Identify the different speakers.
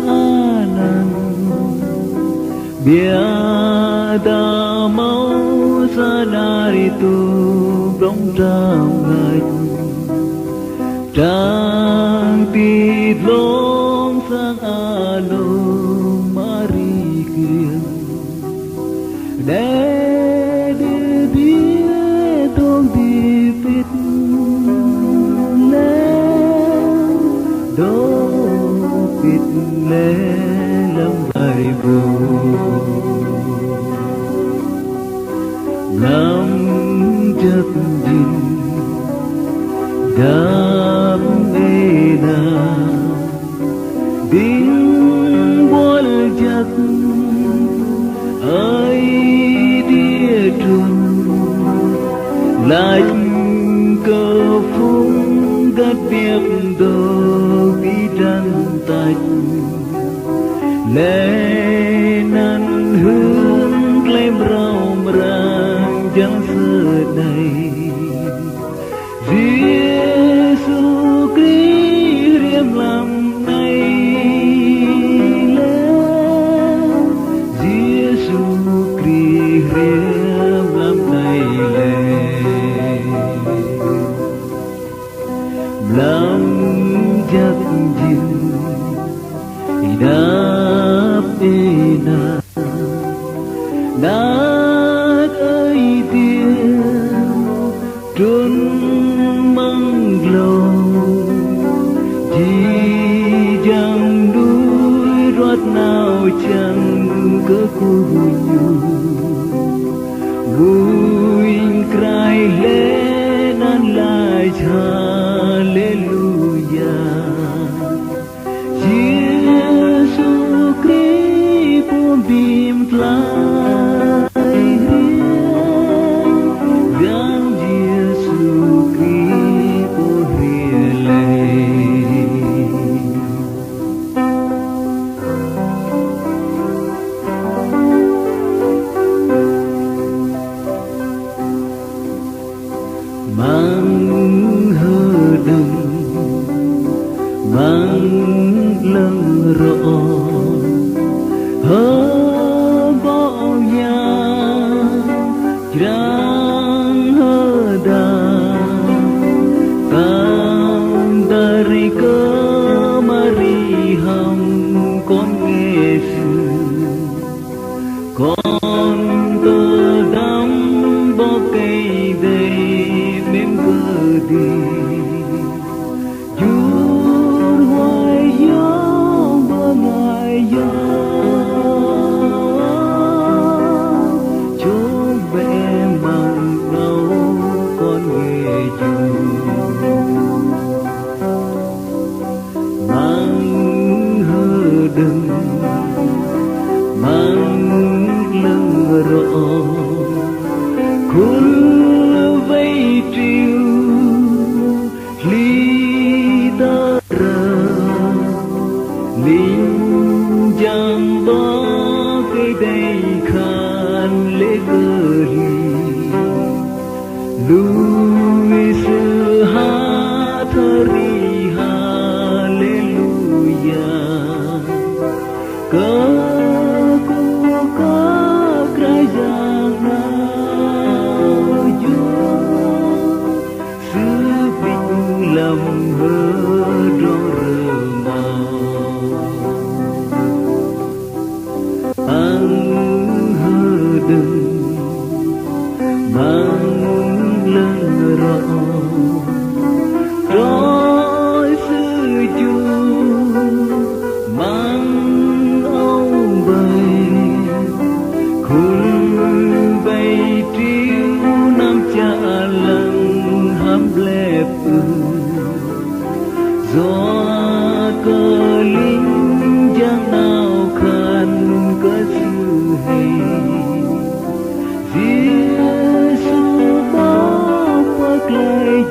Speaker 1: anan biada mau sadari tu dong trang ngạch trang tít lông sang alo mari kiên để đi biết tông đi biết lên đô biết lên lâm bài vô ngắm chất dinh đam mê na tiếng bol chất ấy địa trung lạnh cơ phúng gắt biết đồ bí trăn tạch lệ năn hương lem rau rang chẳng sơ này Giêsu Christ riêng làm này lên Giêsu Christ riêng làm này lên làm chắc dinh đáp na đáp ơi tiếng trốn măng lâu chỉ chẳng đuôi rót nào chẳng có vui vui cry lên an lại hallelujah Giêsu Christ buông bìm lại gắng Giêsu Christ buông hiền lệ Măng Hơđơ Măng lưng rõ hơ bỏ nhà trăng hơ đà tam dari cơ mari hầm con nghe sự con tơ đắm bỏ cây đầy mến B.K.D Măng lưng rõ khôn vây triều ly ta rờ linh giang bó cây đầy khan lễ cơ ly lui sư hát Hơri hallelujah cơ lâm hơ rô rơ màu ăn Hơđơ mang lần rõ trói sư chu mang ông bầy khôn bầy triêu nam cha lần hám lẹp gió cơ linh giang nào khăn có sự hay Giêsu bao quát lại